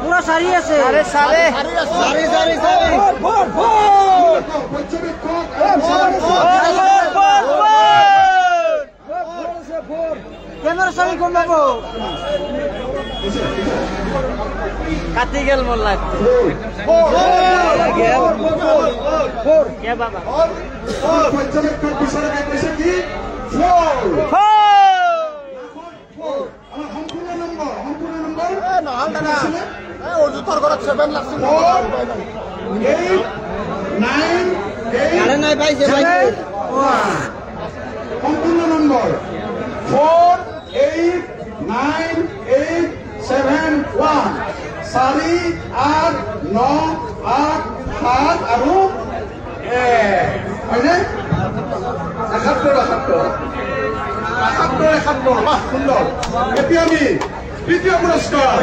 পুরা সারি আছে আরে সারি সারি সারি সারি ফোর ফোর ক্যামেরা সারি কোন বাবু কাটি গেল মোর লাগছে ফোর কে বাবা ফোর পর্যবেক্ষক পিছনে কইছে কি ফোর সম্পূর্ণ নম্বর 48987 4 8 9 8 7 আৰু হয়নে 71 বাহ সুন্দৰ এতিয়া আমি দ্বিতীয় পুৰস্কাৰ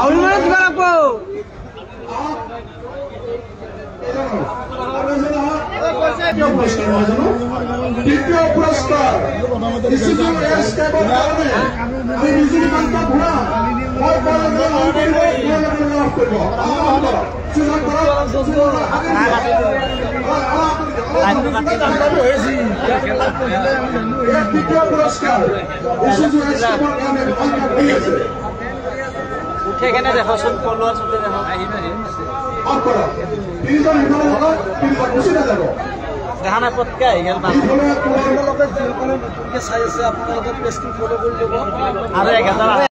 আমি একবাৰ দ্বিতীয় পুৰস্কাৰ উঠে কেনে দেখোন পলোৱা চুতে দেখোন দেখা নাই পটকে আহি গেল চাই আছে আপোনালোকে পেজটো ফলো কৰি ল'ব আৰু 1000